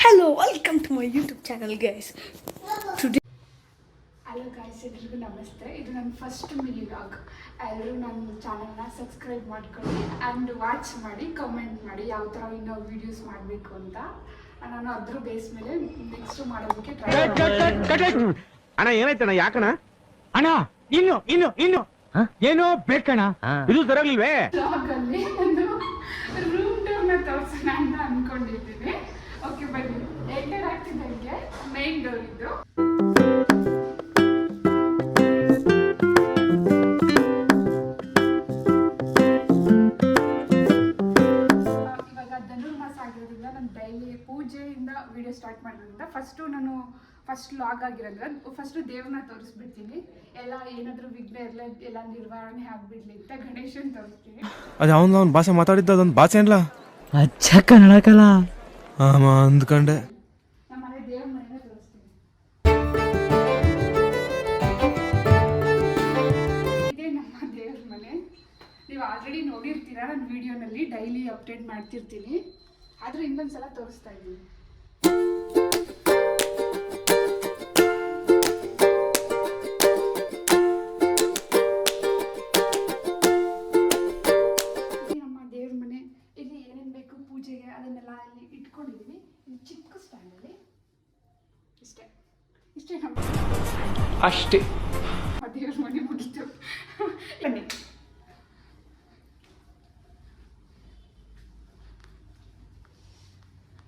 Hello, welcome to my YouTube channel, guys. Today, hello guys, ಎಲ್ರಿಗೂ ನಮಸ್ತೆ. ಇದು ನನ್ನ ಫಸ್ಟ್ ಮಿನಿ ವ್ಲಾಗ್. ಎಲ್ಲರೂ ನನ್ನ ಚಾನಲ್ನ ಸಬ್ಸ್ಕ್ರೈಬ್ ಮಾಡ್ಕೊಳ್ಳಿ ಆ್ಯಂಡ್ ವಾಚ್ ಮಾಡಿ, ಕಮೆಂಟ್ ಮಾಡಿ ಯಾವ ಥರ ಇನ್ನೂ ವೀಡಿಯೋಸ್ ಮಾಡಬೇಕು ಅಂತ. ನಾನು ಅದ್ರ ಬೇಸ್ ಮೇಲೆ ನೆಕ್ಸ್ಟ್ ಮಾಡೋದಕ್ಕೆ ಟ್ರೈ ಮಾಡ್ತೀನಿ. ಅಣ್ಣ ಏನಾಯ್ತಣ್ಣ? ಯಾಕಣ್ಣ? ಅಣ್ಣ ಇನ್ನು ಏನೋ ಬೇಕಣ್ಣ, ಇದು ಸರಿಯಾಗಿಲ್ವೇ? ವ್ಲಾಗಲ್ಲಿ ಒಂದು ರೂಮ್ ಟೂರ್ನ ತೋರಿಸೋಣ ಅಂತ ಅಂದ್ಕೊಂಡಿದ್ದೀನಿ. ಓಕೆ ಬನ್ನಿ. ಎಂಟರ್ ಆಗ್ತಿದ್ದಂಗೆ ಮೇನ್ ಡೋರ್ ಇದ್ದು ನಾನು ಡೈಲಿ ಪೂಜೆಯಿಂದ ವಿಡಿಯೋ ಸ್ಟಾರ್ಟ್ ಮಾಡೋದ್ರಿಂದ ಫಸ್ಟ್ ಲಾಗ್ ಆಗಿರೋದ್ರಿಂದ ಫಸ್ಟ್ ದೇವ್ರನ್ನ ತೋರಿಸ್ಬಿಡ್ತೀನಿ. ಎಲ್ಲ ಏನಾದರೂ ವಿಘ್ನ ಎಲ್ಲ ನಿರ್ವಹಣೆ ಆಗ್ಬಿಡ್ಲಿ ಅಂತ ಗಣೇಶನ್ ತೋರಿಸ್ತೀನಿ. ಅದು ಅವ್ನು ಭಾಷೆ ಮಾತಾಡಿದ್ದು ಅದೊಂದು ಭಾಷೆ ಅಲ್ಲ, ಅಚ್ಚ ಕನ್ನಡಕಲ್ಲ ಅಂದ್ಕೊಂಡೆ. ನಮ್ಮ ಮನೆ ದೇವ್ರ ಮನೆನ ತೋರಿಸ್ತೀನಿ. ಇದೇ ನಮ್ಮ ದೇವ್ರ ಮನೆ. ನೀವು ಆಲ್ರೆಡಿ ನೋಡಿರ್ತೀರಾ ನನ್ನ ವಿಡಿಯೋನಲ್ಲಿ, ಡೈಲಿ ಅಪ್ಡೇಟ್ ಮಾಡ್ತಿರ್ತೀನಿ. ಆದರೂ ಇನ್ನೊಂದ್ಸಲ ತೋರಿಸ್ತಾ ಇದ್ದೀನಿ. ನಮ್ಮ ದೇವ್ರ ಮನೆ. ಇಲ್ಲಿ ಏನೇನು ಬೇಕು ಪೂಜೆಗೆ ಅದನ್ನೆಲ್ಲ ಇಲ್ಲಿ ಇಟ್ಕೊಂಡಿದ್ದೀನಿ. ಇಲ್ಲಿ ಚಿಕ್ಕ ಸ್ಟ್ಯಾಂಡಲ್ಲಿ ಇಷ್ಟೇ ನಮ್ಮ ಅಷ್ಟೇ. ದೇವ್ರ ಮನೆ ಮುಗಿತು. ಬನ್ನಿ.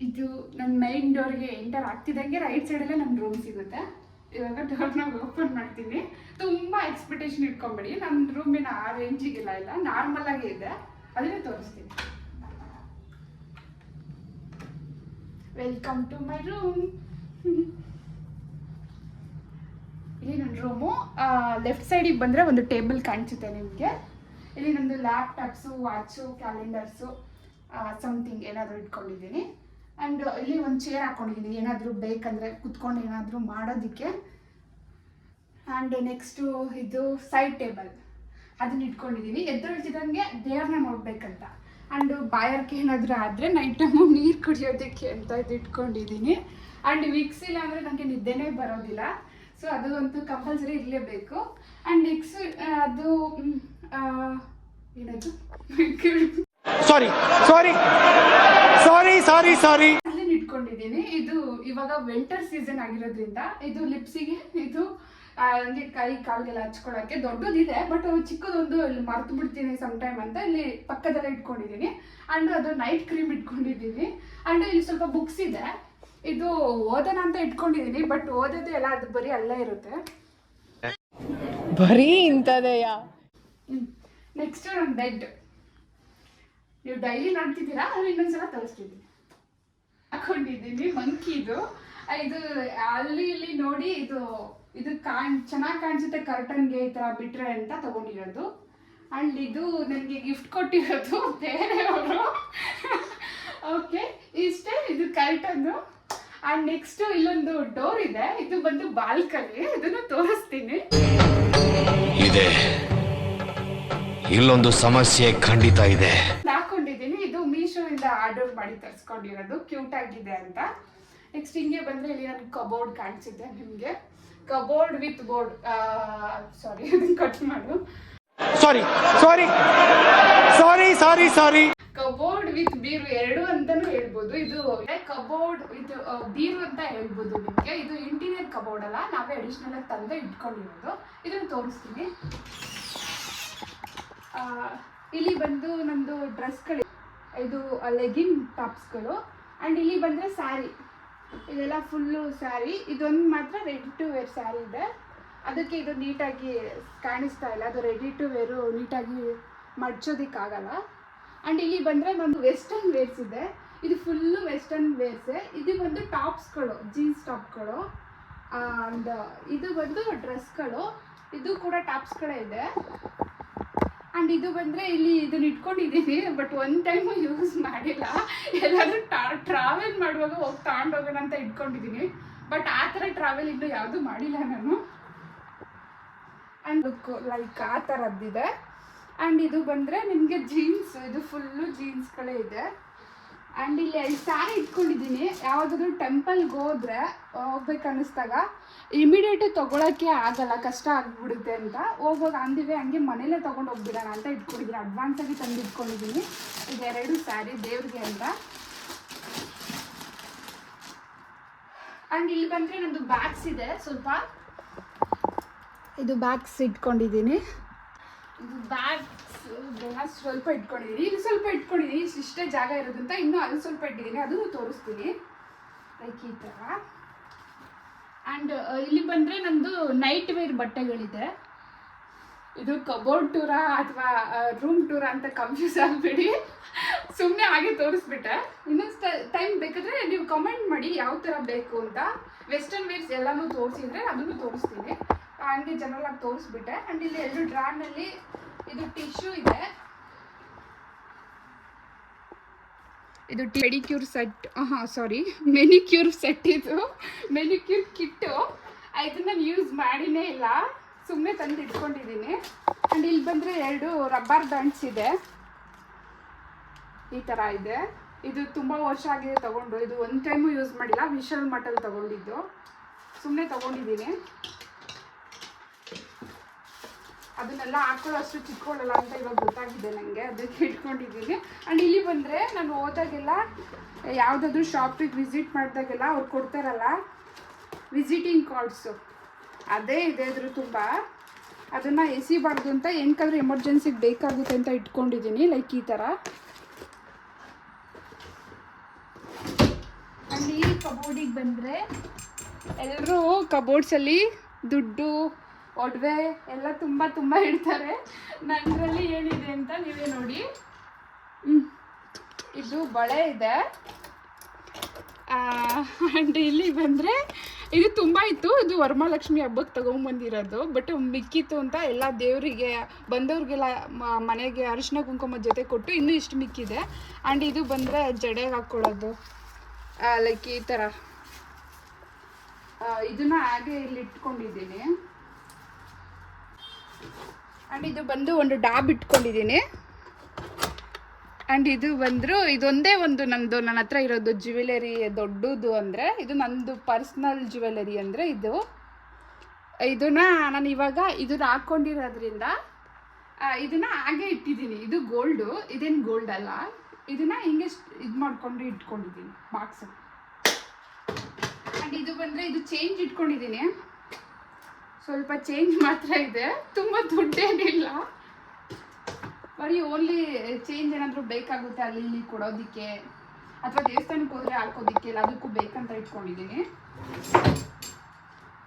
ಇದು ನನ್ನ ಮೈನ್ ಡೋರ್ಗೆ ಎಂಟರ್ ಆಗ್ತಿದ್ದಂಗೆ ರೈಟ್ ಸೈಡಲ್ಲೇ ನನ್ನ ರೂಮ್ ಸಿಗುತ್ತೆ. ಇವಾಗ ಡೋರ್ನ ಓಪನ್ ಮಾಡ್ತೀನಿ. ತುಂಬ ಎಕ್ಸ್ಪೆಕ್ಟೇಷನ್ ಇಟ್ಕೊಂಬೇಡಿ, ನನ್ನ ರೂಮಿನ ಆ ರೇಂಜಿಗೆಲ್ಲ ಇಲ್ಲ, ನಾರ್ಮಲ್ ಆಗೇ ಇದೆ. ಅದನ್ನೇ ತೋರಿಸ್ತೀನಿ. Welcome to my room. ಇಲ್ಲಿ ನನ್ನ ರೂಮು. ಲೆಫ್ಟ್ ಸೈಡಿಗೆ ಬಂದರೆ ಒಂದು ಟೇಬಲ್ ಕಾಣಿಸುತ್ತೆ ನಿಮಗೆ. ಇಲ್ಲಿ ನಮ್ಮದು ಲ್ಯಾಪ್ಟಾಪ್ಸು, ವಾಚು, ಕ್ಯಾಲೆಂಡರ್ಸು, ಸಮಥಿಂಗ್ ಏನಾದರೂ ಇಟ್ಕೊಂಡಿದ್ದೀನಿ. ಆ್ಯಂಡ್ ಇಲ್ಲಿ ಒಂದು ಚೇರ್ ಹಾಕ್ಕೊಂಡಿದ್ದೀನಿ, ಏನಾದರೂ ಬೇಕಂದರೆ ಕುತ್ಕೊಂಡು ಏನಾದರೂ ಮಾಡೋದಕ್ಕೆ. ಆ್ಯಂಡ್ ನೆಕ್ಸ್ಟು ಇದು ಸೈಡ್ ಟೇಬಲ್, ಅದನ್ನ ಇಟ್ಕೊಂಡಿದ್ದೀನಿ. ಎದ್ದೇಳ್ತಿದ್ದಂಗೆ ದೇವ್ರನ್ನ ನೋಡಬೇಕಂತ. ಆ್ಯಂಡ್ ಬಾಯಾರಿಕೆ ಏನಾದರೂ ಆದರೆ ನೈಟ್ ಟೈಮು ನೀರು ಕುಡಿಯೋದಕ್ಕೆ ಅಂತ ಇದು ಇಟ್ಕೊಂಡಿದ್ದೀನಿ. ಆ್ಯಂಡ್ ವಿಕ್ಸ್ ಇಲ್ಲ ಅಂದರೆ ನನಗೆ ನಿದ್ದೆನೇ ಬರೋದಿಲ್ಲ. ಸೊ ಅದು ಅಂತೂ ಕಂಪಲ್ಸರಿ ಇರಲೇಬೇಕು. ಆ್ಯಂಡ್ ನೆಕ್ಸ್ಟ್ ಅದು ಏನದು ಸಾರಿ ಅಲ್ಲಿನ ಇಟ್ಕೊಂಡಿದ್ದೀನಿ. ಇದು ಇವಾಗ ವಿಂಟರ್ ಸೀಸನ್ ಆಗಿರೋದ್ರಿಂದ ಇದು ಲಿಪ್ಸಿಗೆ, ಇದು ಹಂಗೆ ಕೈ ಕಾಲ್ಗೆಲ್ಲ ಹಚ್ಕೊಳ್ಳೋಕ್ಕೆ ದೊಡ್ಡದಿದೆ, ಬಟ್ ಚಿಕ್ಕದೊಂದು ಇಲ್ಲಿ ಮರ್ತು ಬಿಡ್ತೀನಿ ಟೈಮ್ ಅಂತ ಇಲ್ಲಿ ಪಕ್ಕದಲ್ಲೇ ಇಟ್ಕೊಂಡಿದ್ದೀನಿ. ಆ್ಯಂಡ್ ಅದು ನೈಟ್ ಕ್ರೀಮ್ ಇಟ್ಕೊಂಡಿದ್ದೀನಿ. ಆ್ಯಂಡ್ ಇಲ್ಲಿ ಸ್ವಲ್ಪ ಬುಕ್ಸ್ ಇದೆ, ಇದು ಓದೋಣ ಅಂತ ಇಟ್ಕೊಂಡಿದ್ದೀನಿ. ಬಟ್ ಓದೋದು ಎಲ್ಲ ಅದು ಬರೀ ಅಲ್ಲೇ ಇರುತ್ತೆ. ಬರೀ ಇಂಥದೆಯಾ? ನೆಕ್ಸ್ಟ್ ನನ್ನ ಬೆಡ್. ನೀವು ಡೈಲಿ ನೋಡ್ತಿದ್ದೀರಾ, ಅದು ಇನ್ನೊಂದ್ಸಲ ತೋರಿಸ್ತಿದ್ದೀನಿ. ಹಾಕೊಂಡಿದ್ದೀನಿ ಮಂಕಿದು. ಇದು ಅಲ್ಲಿ ಇಲ್ಲಿ ನೋಡಿ ಇದು ಚೆನ್ನಾಗಿ ಕಾಣಿಸುತ್ತೆ ಕರ್ಟನ್ಗೆ ಈ ಥರ ಬಿಟ್ರೆ ಅಂತ ತಗೊಂಡಿರೋದು. ಆ್ಯಂಡ್ ಇದು ನನಗೆ ಗಿಫ್ಟ್ ಕೊಟ್ಟಿರೋದು ಬೇರೆಯವರು. ಓಕೆ, ಇಷ್ಟೇ. ಇದು ಕರ್ಟನ್ನು. ಆ್ಯಂಡ್ ನೆಕ್ಸ್ಟು ಇಲ್ಲೊಂದು ಡೋರ್ ಇದೆ, ಇದು ಬಂದು ಬಾಲ್ಕನಿ. ಇದನ್ನು ತೋರಿಸ್ತೀನಿ. ಇದೆ, ಇಲ್ಲೊಂದು ಸಮಸ್ಯೆ ಖಂಡಿತ ಇದೆ. ಹಾಕೊಂಡಿದ್ದೀನಿ. ಇದು ಮೀಶೋಯಿಂದ ಆರ್ಡರ್ ಮಾಡಿ ತರಿಸ್ಕೊಂಡಿರೋದು, ಕ್ಯೂಟ್ ಆಗಿದೆ ಅಂತ. ನೆಕ್ಸ್ಟ್ ಹಿಂಗೆ ಬಂದರೆ ಇಲ್ಲಿ ನನಗೆ ಕಬೋರ್ಡ್ ಕಾಣಿಸಿದೆ ನಿಮಗೆ. ಕಬೋರ್ಡ್ ವಿತ್ ಬೋರ್ಡ್, ಸಾರಿ ಅದನ್ನು ಕಟ್ ಮಾಡು. ಸಾರಿ ಕಬೋರ್ಡ್ ವಿತ್ ಬೀರು ಎರಡು ಅಂತಾನು ಹೇಳ್ಬೋದು. ಇದು ಕಬೋರ್ಡ್ ವಿತ್ ಬೀರು ಅಂತ ಹೇಳ್ಬೋದು ನಿಮಗೆ. ಇದು ಇಂಟೀರಿಯರ್ ಕಬೋರ್ಡ್ ಅಲ್ಲ, ನಾವೇ ಅಡಿಷನಲ್ ಆಗಿ ತಂದೆ ಇಟ್ಕೊಂಡಿರೋದು. ಇದನ್ನು ತೋರಿಸ್ತೀನಿ. ಇಲ್ಲಿ ಬಂದು ನಮ್ಮದು ಡ್ರೆಸ್ಗಳು, ಇದು ಲೆಗಿನ್ ಟಾಪ್ಸ್ಗಳು. ಆ್ಯಂಡ್ ಇಲ್ಲಿ ಬಂದರೆ ಸ್ಯಾರಿ, ಇದೆಲ್ಲ ಫುಲ್ಲು ಸ್ಯಾರಿ. ಇದೊಂದು ಮಾತ್ರ ರೆಡಿ ಟು ವೇರ್ ಸ್ಯಾರಿ ಇದೆ, ಅದಕ್ಕೆ ಇದು ನೀಟಾಗಿ ಕಾಣಿಸ್ತಾ ಇಲ್ಲ. ಅದು ರೆಡಿ ಟು ವೇರು ನೀಟಾಗಿ ಮಡ್ಚೋದಕ್ಕಾಗಲ್ಲ. ಆ್ಯಂಡ್ ಇಲ್ಲಿ ಬಂದರೆ ನಮ್ಮದು ವೆಸ್ಟರ್ನ್ ವೇರ್ಸ್ ಇದೆ, ಇದು ಫುಲ್ಲು ವೆಸ್ಟರ್ನ್ ವೇರ್ಸೆ. ಇದು ಬಂದು ಟಾಪ್ಸ್ಗಳು, ಜೀನ್ಸ್ ಟಾಪ್ಗಳು. ಆ್ಯಂಡ್ ಇದು ಬಂದು ಡ್ರೆಸ್ಗಳು, ಇದು ಕೂಡ ಟಾಪ್ಸ್ಗಳೇ ಇದೆ. ಆ್ಯಂಡ್ ಇದು ಬಂದರೆ ಇಲ್ಲಿ ಇದನ್ನ ಇಟ್ಕೊಂಡಿದ್ದೀನಿ, ಬಟ್ ಒಂದು ಟೈಮು ಯೂಸ್ ಮಾಡಿಲ್ಲ. ಎಲ್ಲಾದರೂ ಟ್ರಾವೆಲ್ ಮಾಡುವಾಗ ಹೋಗಿ ತಗೊಂಡೋಗೋಣ ಅಂತ ಇಟ್ಕೊಂಡಿದ್ದೀನಿ, ಬಟ್ ಆ ಥರ ಟ್ರಾವೆಲ್ ಇನ್ನೂ ಯಾವುದೂ ಮಾಡಿಲ್ಲ ನಾನು. ಆ್ಯಂಡ್ ಲೈಕ್ ಆ ಥರದ್ದಿದೆ. ಆ್ಯಂಡ್ ಇದು ಬಂದರೆ ನಿಮಗೆ ಜೀನ್ಸ್, ಇದು ಫುಲ್ಲು ಜೀನ್ಸ್ಗಳೇ ಇದೆ. ಆ್ಯಂಡ್ ಇಲ್ಲಿ 5 ಸ್ಯಾರಿ ಇಟ್ಕೊಂಡಿದ್ದೀನಿ. ಯಾವುದಾದ್ರೂ ಟೆಂಪಲ್ಗೆ ಹೋಗ್ಬೇಕು ಅನ್ನಿಸ್ದಾಗ ಇಮಿಡಿಯೇಟ್ ತೊಗೊಳಕ್ಕೆ ಆಗಲ್ಲ, ಕಷ್ಟ ಆಗಿಬಿಡುತ್ತೆ ಅಂತ ಹೋಗುವಾಗ ಅಂದಿವೆ ಹಂಗೆ ಮನೇಲೇ ತೊಗೊಂಡು ಹೋಗ್ಬಿಡೋಣ ಅಂತ ಇಟ್ಕೊಂಡಿದ್ದೀನಿ. ಅಡ್ವಾನ್ಸಾಗಿ ತಂದು ಇಟ್ಕೊಂಡಿದ್ದೀನಿ. ಇದು 2 ಸ್ಯಾರಿ ದೇವ್ರಿಗೆ ಅಂತ. ಆ್ಯಂಡ್ ಇಲ್ಲಿ ಬಂದರೆ ನಂದು ಬ್ಯಾಗ್ಸ್ ಇದೆ ಸ್ವಲ್ಪ. ಇದು ಬ್ಯಾಗ್ಸ್ ಇಟ್ಕೊಂಡಿದ್ದೀನಿ. ಇದು ಬ್ಯಾಗ್ಸ್ ಸ್ವಲ್ಪ ಇಟ್ಕೊಂಡಿದ್ದೀನಿ. ಇದು ಸ್ವಲ್ಪ ಇಟ್ಕೊಂಡಿದ್ದೀನಿ, ಇಷ್ಟೇ ಜಾಗ ಇರೋದಂತ. ಇನ್ನೂ ಅದು ಸ್ವಲ್ಪ ಇಟ್ಟಿದ್ದೀನಿ, ಅದನ್ನು ತೋರಿಸ್ತೀನಿ. ಲೈಕ್ ಈ ಥರ. ಆ್ಯಂಡ್ ಇಲ್ಲಿ ಬಂದರೆ ನಂದು ನೈಟ್ ವೇರ್ ಬಟ್ಟೆಗಳಿದೆ. ಇದು ಕಬೋರ್ಡ್ ಟೂರಾ ಅಥವಾ ರೂಮ್ ಟೂರಾ ಅಂತ ಕನ್ಫ್ಯೂಸ್ ಆಗಬೇಡಿ, ಸುಮ್ಮನೆ ಹಾಗೆ ತೋರಿಸ್ಬಿಟ್ಟೆ. ಇನ್ನೊಂದು ಟೈಮ್ ಬೇಕಾದರೆ ನೀವು ಕಮೆಂಟ್ ಮಾಡಿ ಯಾವ ಥರ ಬೇಕು ಅಂತ. ವೆಸ್ಟರ್ನ್ ವೇರ್ಸ್ ಎಲ್ಲನೂ ತೋರಿಸಿದ್ರೆ ಅದನ್ನು ತೋರಿಸ್ತೀನಿ. ಹಂಗೆ ಜನರಲಾಗಿ ತೋರಿಸ್ಬಿಟ್ಟೆ. ಆ್ಯಂಡ್ ಇಲ್ಲಿ 2 ಡ್ರಾನಲ್ಲಿ ಇದು ಟಿಶ್ಯೂ ಇದೆ. ಇದು ಪೆಡಿಕ್ಯೂರ್ ಸೆಟ್, ಮೆನಿಕ್ಯೂರ್ ಸೆಟ್. ಇದು ಮೆನಿಕ್ಯೂರ್ ಕಿಟ್ಟು. ಇದನ್ನು ನಾನು ಯೂಸ್ ಮಾಡಿನೇ ಇಲ್ಲ, ಸುಮ್ಮನೆ ತಂದು ಇಟ್ಕೊಂಡಿದ್ದೀನಿ. ಆ್ಯಂಡ್ ಇಲ್ಲಿ ಬಂದರೆ 2 ರಬ್ಬರ್ ಬ್ಯಾಂಡ್ಸ್ ಇದೆ. ಈ ಥರ ಇದೆ. ಇದು ತುಂಬ ವರ್ಷ ಆಗಿದೆ ತೊಗೊಂಡು. ಇದು ಒಂದು ಟೈಮು ಯೂಸ್ ಮಾಡಿಲ್ಲ, ವಿಶಾಲ್ ಮಠಲ್ಲಿ ತೊಗೊಂಡಿದ್ದು. ಸುಮ್ಮನೆ ತೊಗೊಂಡಿದ್ದೀನಿ. ಅದನ್ನೆಲ್ಲ ಹಾಕೊಳ್ಳೋ ಅಷ್ಟು ಚಿಕ್ಕೊಳ್ಳಲ್ಲ ಅಂತ ಇವಾಗ ಗೊತ್ತಾಗಿದೆ ನನಗೆ, ಅದಕ್ಕೆ ಇಟ್ಕೊಂಡಿದ್ದೀನಿ. ಆ್ಯಂಡ್ ಇಲ್ಲಿ ಬಂದರೆ ನಾನು ಹೋದಾಗೆಲ್ಲ ಯಾವುದಾದ್ರೂ ಶಾಪಿಗೆ ವಿಸಿಟ್ ಮಾಡಿದಾಗೆಲ್ಲ ಅವ್ರು ಕೊಡ್ತಾರಲ್ಲ ವಿಸಿಟಿಂಗ್ ಕಾರ್ಡ್ಸು, ಅದೇ ಇದೆ ಇದ್ರ ತುಂಬ. ಅದನ್ನು ಎಸಿಬಾರ್ದು ಅಂತ ಏನಕ್ಕಾದ್ರೂ ಎಮರ್ಜೆನ್ಸಿಗೆ ಬೇಕಾಗುತ್ತೆ ಅಂತ ಇಟ್ಕೊಂಡಿದ್ದೀನಿ. ಲೈಕ್ ಈ ಥರ. ಆ್ಯಂಡ್ ಈ ಕಬೋರ್ಡಿಗೆ ಬಂದರೆ ಎಲ್ಲರೂ ಕಬೋರ್ಡ್ಸಲ್ಲಿ ದುಡ್ಡು ಒಡವೆ ಎಲ್ಲ ತುಂಬ ಇಡ್ತಾರೆ. ನನ್ನರಲ್ಲಿ ಏನಿದೆ ಅಂತ ನೀವೇ ನೋಡಿ. ಇದು ಬಳೆ ಇದೆ. ಆ್ಯಂಡ್ ಇಲ್ಲಿ ಬಂದರೆ ಇದು ತುಂಬ ಇತ್ತು. ಇದು ವರಮಹಾಲಕ್ಷ್ಮಿ ಹಬ್ಬಕ್ಕೆ ತೊಗೊಂಬಂದಿರೋದು. ಬಟ್ ಮಿಕ್ಕಿತ್ತು ಅಂತ ಎಲ್ಲ ದೇವರಿಗೆ ಬಂದವ್ರಿಗೆಲ್ಲ ಮನೆಗೆ ಅರಿಶಿನ ಕುಂಕುಮದ ಜೊತೆ ಕೊಟ್ಟು ಇನ್ನೂ ಇಷ್ಟು ಮಿಕ್ಕಿದೆ. ಆ್ಯಂಡ್ ಇದು ಬಂದರೆ ಜಡೆಗೆ ಹಾಕ್ಕೊಳ್ಳೋದು, ಲೈಕ್ ಈ ಥರ. ಇದನ್ನು ಹಾಗೆ ಇಲ್ಲಿ ಇಟ್ಕೊಂಡಿದ್ದೀನಿ. ಆ್ಯಂಡ್ ಇದು ಬಂದು ಒಂದು ಡಾಬ್ ಇಟ್ಕೊಂಡಿದ್ದೀನಿ. ಆ್ಯಂಡ್ ಇದು ಬಂದರೂ ಇದೊಂದೇ ಒಂದು ನನ್ನ ಹತ್ರ ಇರೋದು ಜ್ಯುವೆಲರಿ ದೊಡ್ಡದು. ಅಂದರೆ ಇದು ನಂದು ಪರ್ಸ್ನಲ್ ಜ್ಯುವೆಲರಿ. ಅಂದರೆ ಇದನ್ನು ನಾನು ಇವಾಗ ಇದನ್ನು ಹಾಕ್ಕೊಂಡಿರೋದ್ರಿಂದ ಇದನ್ನು ಹಾಗೆ ಇಟ್ಟಿದ್ದೀನಿ. ಇದು ಗೋಲ್ಡು, ಇದೇನು ಗೋಲ್ಡ್ ಅಲ್ಲ. ಇದನ್ನು ಹಿಂಗೆ ಇದು ಮಾಡಿಕೊಂಡು ಇಟ್ಕೊಂಡಿದ್ದೀನಿ ಬಾಕ್ಸು. ಆ್ಯಂಡ್ ಇದು ಬಂದರೆ ಇದು ಚೇಂಜ್ ಇಟ್ಕೊಂಡಿದ್ದೀನಿ. ಸ್ವಲ್ಪ ಚೇಂಜ್ ಮಾತ್ರ ಇದೆ, ತುಂಬ ದುಡ್ಡೇನಿಲ್ಲ. ಬರೀ ಓನ್ಲಿ ಚೇಂಜ್ ಏನಾದರೂ ಬೇಕಾಗುತ್ತೆ ಅಲ್ಲಿ ಇಲ್ಲಿ ಕೊಡೋದಕ್ಕೆ ಅಥವಾ ದೇವಸ್ಥಾನಕ್ಕೆ ಹೋದರೆ ಹಾಕೋದಕ್ಕೆ ಎಲ್ಲದಕ್ಕೂ ಬೇಕಂತ ಇಟ್ಕೊಂಡಿದ್ದೀನಿ.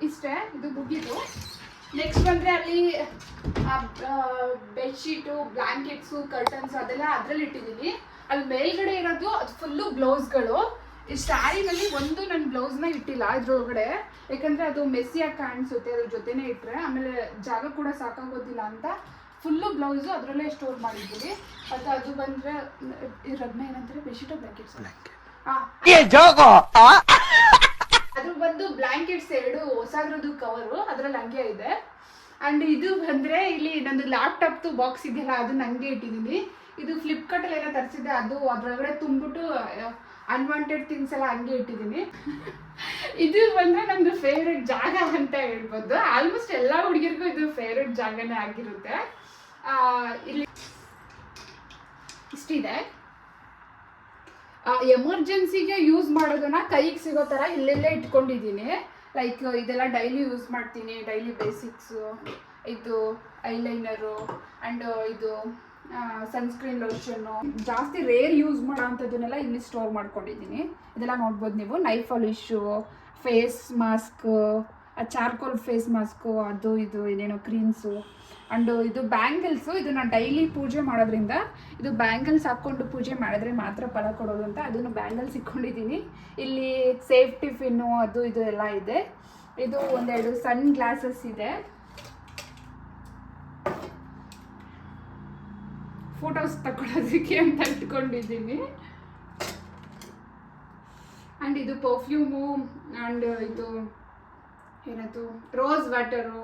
ಇಷ್ಟೇ, ಇದು ಮುಗೀತು. ನೆಕ್ಸ್ಟ್ ಬಂದರೆ ಅಲ್ಲಿ ಬೆಡ್ಶೀಟು, ಬ್ಲ್ಯಾಂಕೆಟ್ಸು, ಕರ್ಟನ್ಸು ಅದೆಲ್ಲ ಅದರಲ್ಲಿ ಇಟ್ಟಿದ್ದೀನಿ. ಅಲ್ಲಿ ಮೇಲ್ಗಡೆ ಇರೋದು ಅದು ಫುಲ್ಲು ಬ್ಲೌಸ್ಗಳು. ಈ ಸ್ಯಾರಿನಲ್ಲಿ ಒಂದು ನನ್ನ ಬ್ಲೌಸ್ನ ಇಟ್ಟಿಲ್ಲ ಇದ್ರೊಳಗಡೆ, ಯಾಕಂದರೆ ಅದು ಮೆಸ್ಸಿಯಾಗಿ ಕಾಣಿಸುತ್ತೆ ಅದ್ರ ಜೊತೆನೇ ಇಟ್ಟರೆ. ಆಮೇಲೆ ಜಾಗ ಕೂಡ ಸಾಕಾಗೋದಿಲ್ಲ ಅಂತ ಫುಲ್ಲು ಬ್ಲೌಸು ಅದರಲ್ಲೇ ಸ್ಟೋರ್ ಮಾಡಿದ್ದೀವಿ. ಅದು ಬಂದರೆ ರಗ್ನ ಏನಂತಾರೆ, ಬೆಡ್ಶೀಟು ಬ್ಲ್ಯಾಂಕೆಟ್ಸ್. ಅದು ಬಂದು ಬ್ಲ್ಯಾಂಕೆಟ್ಸ್ 2 ಹೊಸದ್ರದ್ದು ಕವರು ಅದರಲ್ಲಿ ಹಂಗೆ ಇದೆ. ಆ್ಯಂಡ್ ಇದು ಬಂದರೆ ಇಲ್ಲಿ ನಂದು ಲ್ಯಾಪ್ಟಾಪ್ದು ಬಾಕ್ಸ್ ಇದೆಯಲ್ಲ ಅದನ್ನ ಹಂಗೆ ಇಟ್ಟಿದ್ದೀನಿ. ಇದು ಫ್ಲಿಪ್ಕಾರ್ಟಲ್ಲಿ ಏನೋ ತರಿಸಿದ್ದೆ, ಅದು ಅದರೊಳಗಡೆ ತುಂಬಿಟ್ಟು ಅನ್ವಾಂಟೆಡ್ ಥಿಂಗ್ಸ್ ಎಲ್ಲ ಹಂಗೆ ಇಟ್ಟಿದ್ದೀನಿ. ಇದು ಬಂದರೆ ನಮ್ಮದು ಫೇವ್ರೆಟ್ ಜಾಗ ಅಂತ ಹೇಳ್ಬೋದು. ಆಲ್ಮೋಸ್ಟ್ ಎಲ್ಲ ಹುಡುಗಿರಿಗೂ ಇದು ಫೇವ್ರೆಟ್ ಜಾಗನೇ ಆಗಿರುತ್ತೆ. ಇಲ್ಲಿ ಇಷ್ಟಿದೆ. ಎಮರ್ಜೆನ್ಸಿಗೆ ಯೂಸ್ ಮಾಡೋದನ್ನ ಕೈಗೆ ಸಿಗೋ ಥರ ಇಲ್ಲೆಲ್ಲೇ ಇಟ್ಕೊಂಡಿದ್ದೀನಿ. ಲೈಕ್ ಇದೆಲ್ಲ ಡೈಲಿ ಯೂಸ್ ಮಾಡ್ತೀನಿ, ಡೈಲಿ ಬೇಸಿಕ್ಸು. ಇದು ಐಲೈನರು ಆ್ಯಂಡ್ ಇದು ಸನ್ಸ್ಕ್ರೀನ್ ಲೋಷನ್ನು. ಜಾಸ್ತಿ ರೇರ್ ಯೂಸ್ ಮಾಡೋ ಅಂಥದ್ದನ್ನೆಲ್ಲ ಇಲ್ಲಿ ಸ್ಟೋರ್ ಮಾಡ್ಕೊಂಡಿದ್ದೀನಿ. ಇದೆಲ್ಲ ನೋಡ್ಬೋದು ನೀವು. Nail polish, face mask, charcoal face mask, ಅದು ಇದು ಏನೇನೋ ಕ್ರೀಮ್ಸು. ಆ್ಯಂಡ್ ಇದು ಬ್ಯಾಂಗಲ್ಸು. ಇದು ನಾನು ಡೈಲಿ ಪೂಜೆ ಮಾಡೋದ್ರಿಂದ ಇದು ಬ್ಯಾಂಗಲ್ಸ್ ಹಾಕ್ಕೊಂಡು ಪೂಜೆ ಮಾಡಿದ್ರೆ ಮಾತ್ರ ಫಲ ಕೊಡೋದು ಅಂತ ಅದನ್ನು ಬ್ಯಾಂಗಲ್ಸ್ ಇಟ್ಕೊಂಡಿದ್ದೀನಿ. ಇಲ್ಲಿ ಸೇಫ್ ಟಿಫಿನ್ನು ಅದು ಇದು ಎಲ್ಲ ಇದೆ. ಇದು 1-2 ಸನ್ ಗ್ಲಾಸಸ್ ಇದೆ. ಫೋಟೋಸ್ ತಗೊಳ್ಳೋದಕ್ಕೆ ಅಂತ ಇಟ್ಕೊಂಡಿದ್ದೀನಿ. ಆ್ಯಂಡ್ ಇದು ಪರ್ಫ್ಯೂಮು ಆ್ಯಂಡ್ ಇದು ಏನದು ರೋಸ್ ವಾಟರು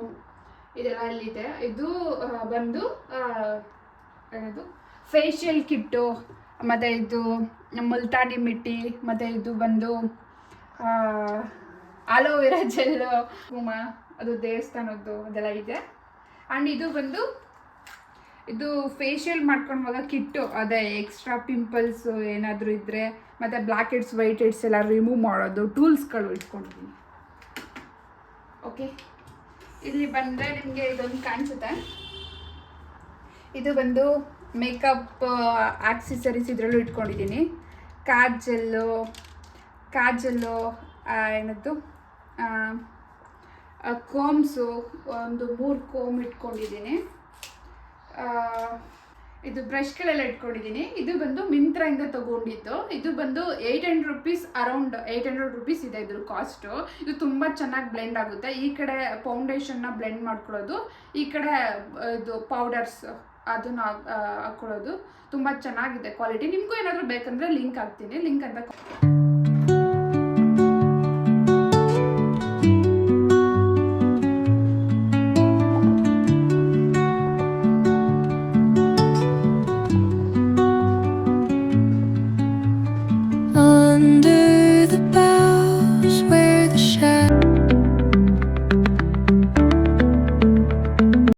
ಇದೆಲ್ಲ ಇಲ್ಲಿದೆ. ಇದು ಬಂದು ಏನದು ಫೇಶಿಯಲ್ ಕಿಟ್ಟು, ಮತ್ತು ಇದು ಮುಲ್ತಾನಿ ಮಿಟ್ಟಿ, ಮತ್ತು ಇದು ಬಂದು ಆಲೋವೆರಾ ಜೆಲ್ಲು, ಕುಮ ಅದು ದೇವಸ್ಥಾನದ್ದು ಅದೆಲ್ಲ ಇದೆ. ಆ್ಯಂಡ್ ಇದು ಬಂದು ಇದು ಫೇಶಿಯಲ್ ಮಾಡ್ಕೊಂಡಾಗ ಕಿಟ್ಟು, ಅದೇ ಎಕ್ಸ್ಟ್ರಾ ಪಿಂಪಲ್ಸು ಏನಾದರೂ ಇದ್ದರೆ ಮತ್ತು ಬ್ಲ್ಯಾಕ್ ಹೆಡ್ಸ್ ವೈಟ್ ಹೆಡ್ಸ್ ಎಲ್ಲ ರಿಮೂವ್ ಮಾಡೋದು ಟೂಲ್ಸ್ಗಳು ಇಟ್ಕೊಂಡಿದ್ದೀನಿ. ಓಕೆ, ಇಲ್ಲಿ ಬಂದರೆ ನಿಮಗೆ ಇದೊಂದು ಕಾಣಿಸುತ್ತೆ. ಇದು ಬಂದು ಮೇಕಪ್ ಆಕ್ಸೆಸರೀಸ್ ಇದರಲ್ಲೂ ಇಟ್ಕೊಂಡಿದ್ದೀನಿ. ಕಾಜಲ್ಲು ಏನದ್ದು ಕೋಮ್ಸು ಒಂದು 3 ಕೋಮ್ ಇಟ್ಕೊಂಡಿದ್ದೀನಿ. ಇದು ಬ್ರಷ್ಗಳೆಲ್ಲ ಇಟ್ಕೊಂಡಿದ್ದೀನಿ. ಇದು ಬಂದು ಮಿಂತ್ರಾಯಿಂದ ತೊಗೊಂಡಿದ್ದು. ಇದು ಬಂದು 800 ರುಪೀಸ್, ಅರೌಂಡ್ 800 ರುಪೀಸ್ ಇದೆ ಇದ್ರ ಕಾಸ್ಟು. ಇದು ತುಂಬ ಚೆನ್ನಾಗಿ ಬ್ಲೆಂಡ್ ಆಗುತ್ತೆ. ಈ ಕಡೆ ಫೌಂಡೇಶನ್ನ ಬ್ಲೆಂಡ್ ಮಾಡ್ಕೊಳ್ಳೋದು, ಈ ಕಡೆ ಇದು ಪೌಡರ್ಸ್ ಅದನ್ನು ಹಾಕ್ಕೊಳ್ಳೋದು. ತುಂಬ ಚೆನ್ನಾಗಿದೆ ಕ್ವಾಲಿಟಿ. ನಿಮಗೂ ಏನಾದರೂ ಬೇಕಂದರೆ ಲಿಂಕ್ ಹಾಕ್ತೀನಿ, ಲಿಂಕ್ ಅಂತ